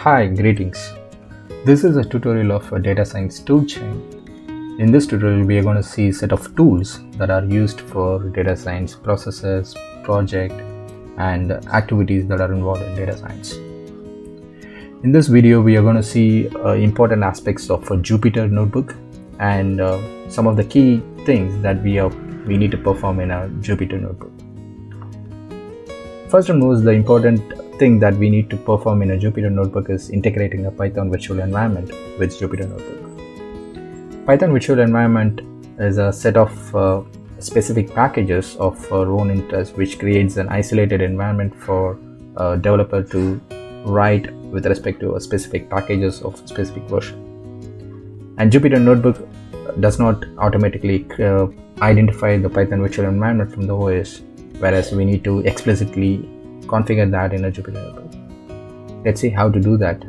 Hi, greetings. This is a tutorial of a data science toolchain. In this tutorial, we are going to see a set of tools that are used for data science processes, project, and activities that are involved in data science. In this video, we are going to see important aspects of a Jupyter notebook and some of the key things that we need to perform in a Jupyter notebook. First and most, the important thing that we need to perform in a Jupyter notebook is integrating a Python virtual environment with Jupyter notebook. Python virtual environment is a set of specific packages of our own interest, which creates an isolated environment for a developer to write with respect to a specific packages of specific version. And Jupyter notebook does not automatically identify the Python virtual environment from the OS, whereas we need to explicitly configure that in a Jupyter notebook. Let's see how to do that.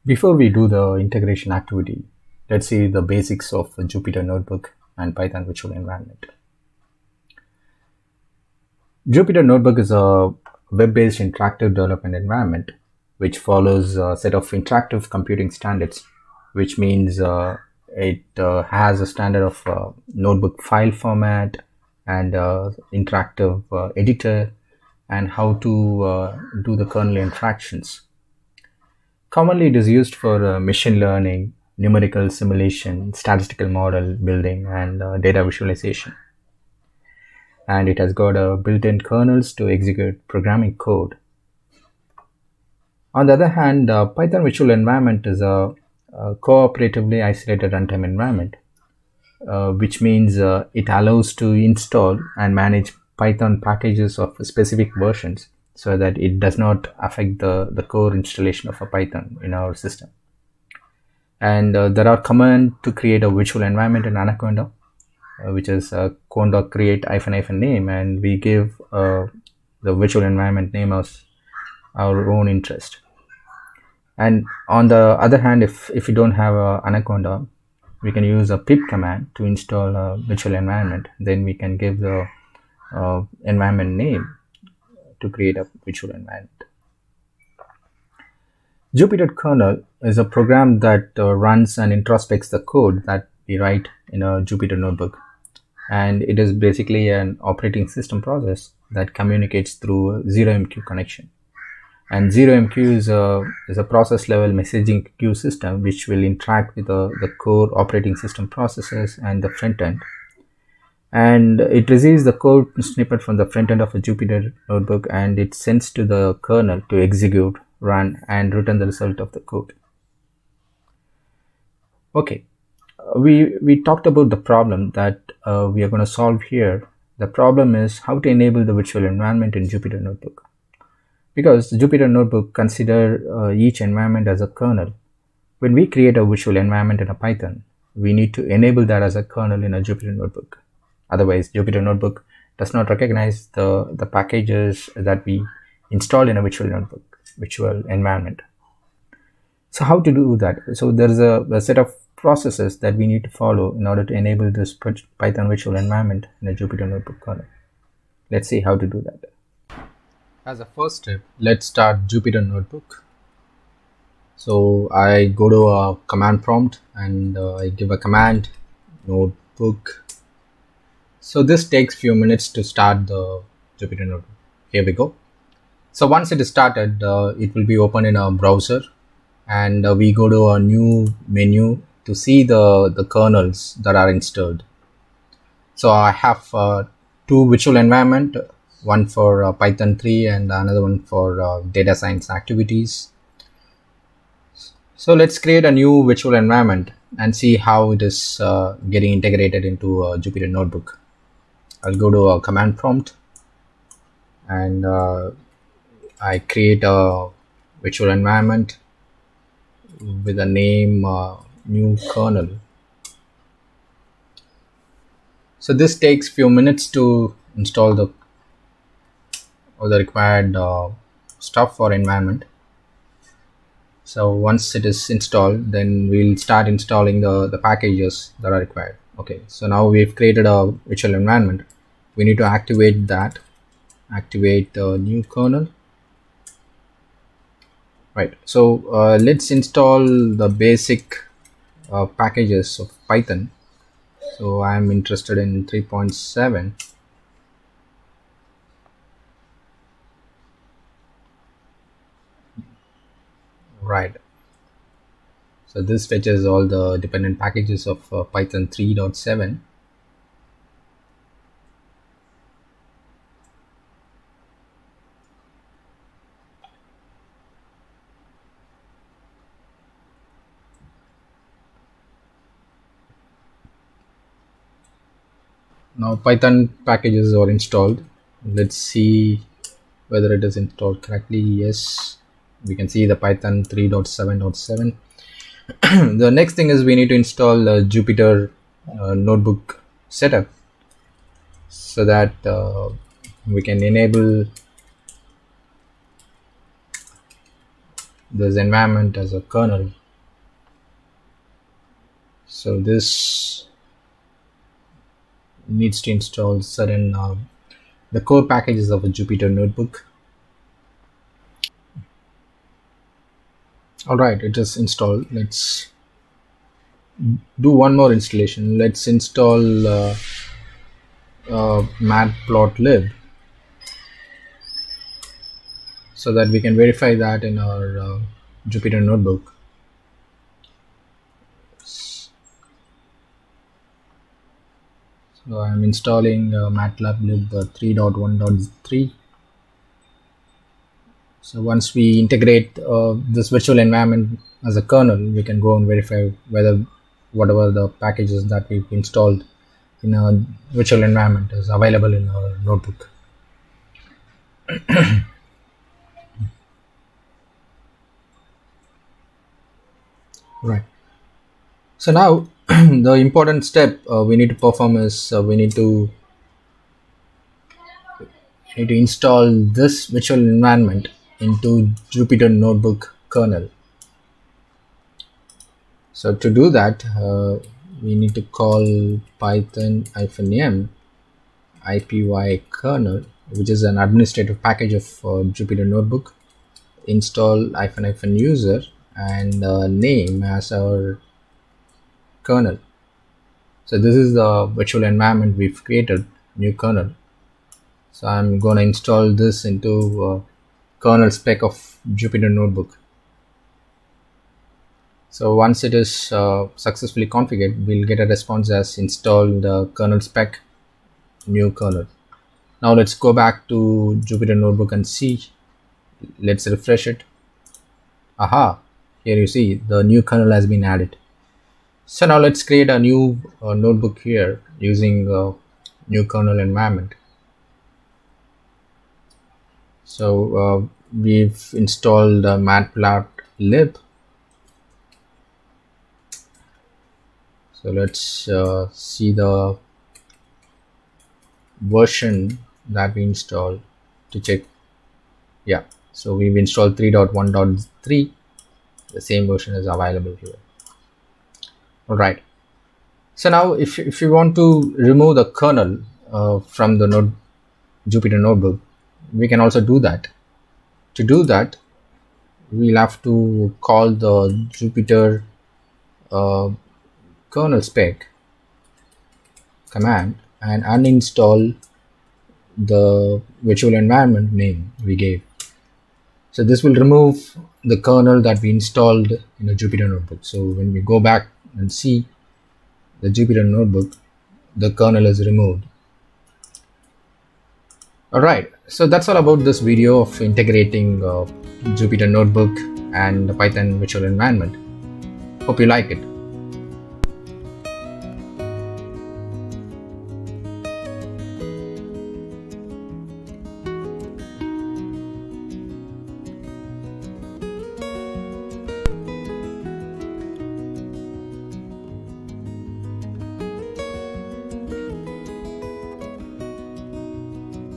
Before we do the integration activity, let's see the basics of a Jupyter notebook and Python virtual environment. Jupyter notebook is a web-based interactive development environment which follows a set of interactive computing standards, which means it has a standard of notebook file format and interactive editor and how to do the kernel interactions. Commonly, it is used for machine learning, numerical simulation, statistical model building, and data visualization. And it has got built-in kernels to execute programming code. On the other hand, Python virtual environment is a cooperatively isolated runtime environment, which means it allows to install and manage Python packages of specific versions so that it does not affect the core installation of a Python in our system. And there are commands to create a virtual environment in Anaconda, which is conda create -name, and we give the virtual environment name as our own interest. And on the other hand, if you don't have Anaconda, we can use a pip command to install a virtual environment. Then we can give the environment name to create a virtual environment. Jupyter kernel is a program that runs and introspects the code that we write in a Jupyter notebook. And it is basically an operating system process that communicates through a 0MQ connection. And 0MQ is a process level messaging queue system which will interact with the core operating system processes and the front end. And it receives the code snippet from the front end of a Jupyter notebook, and it sends to the kernel to execute, run, and return the result of the code. Okay, we talked about the problem that we are going to solve here. The problem is how to enable the virtual environment in Jupyter notebook. Because Jupyter notebook consider each environment as a kernel. When we create a virtual environment in a Python, we need to enable that as a kernel in a Jupyter notebook. Otherwise, Jupyter notebook does not recognize the packages that we install in a virtual environment. So how to do that? So there is a set of processes that we need to follow in order to enable this Python virtual environment in a Jupyter notebook kernel. Let's see how to do that. As a first step, let's start Jupyter notebook. So I go to a command prompt and I give a command notebook. So this takes few minutes to start the Jupyter notebook. Here we go. So once it is started, it will be open in a browser, and we go to a new menu to see the kernels that are installed. So I have two virtual environment, one for Python 3 and another one for data science activities. So let's create a new virtual environment and see how it is getting integrated into a Jupyter notebook. I'll go to a command prompt and I create a virtual environment with a name new kernel. So this takes few minutes to install all the required stuff for environment. So once it is installed, then we'll start installing the packages that are required. Okay, so now we've created a virtual environment. We need to activate that. activate new kernel. Right, so let's install the basic packages of Python. So I'm interested in 3.7. Right, so this fetches all the dependent packages of Python 3.7. Now Python packages are installed. Let's see whether it is installed correctly. Yes, we can see the Python 3.7.7. The next thing is we need to install Jupyter notebook setup, so that we can enable this environment as a kernel. So this needs to install certain the core packages of a Jupyter notebook. All right, it is installed. Let's do one more installation. Let's install matplotlib, so that we can verify that in our Jupyter notebook. So I'm installing matplotlib 3.1.3. So once we integrate this virtual environment as a kernel, we can go and verify whether whatever the packages that we've installed in a virtual environment is available in our notebook. Right. So now the important step we need to perform is we need to install this virtual environment into Jupyter Notebook kernel. So to do that, we need to call python-m ipy kernel, which is an administrative package of Jupyter Notebook. Install -user and name as our kernel. So this is the virtual environment we've created, new kernel. So I'm going to install this into kernel spec of Jupyter Notebook. So once it is successfully configured, we'll get a response as install the kernel spec new kernel. Now let's go back to Jupyter Notebook and see. Let's refresh it. Aha, here you see the new kernel has been added. So now let's create a new notebook here using new kernel environment. So we've installed matplotlib. So let's see the version that we installed to check. Yeah, so we've installed 3.1.3. The same version is available here. All right. So now if you want to remove the kernel from the Jupyter Notebook, we can also do that. To do that, we'll have to call the Jupyter kernel spec command and uninstall the virtual environment name we gave. So this will remove the kernel that we installed in the Jupyter Notebook. So when we go back and see the Jupyter Notebook, the kernel is removed. Alright, so that's all about this video of integrating Jupyter Notebook and the Python virtual environment. Hope you like it.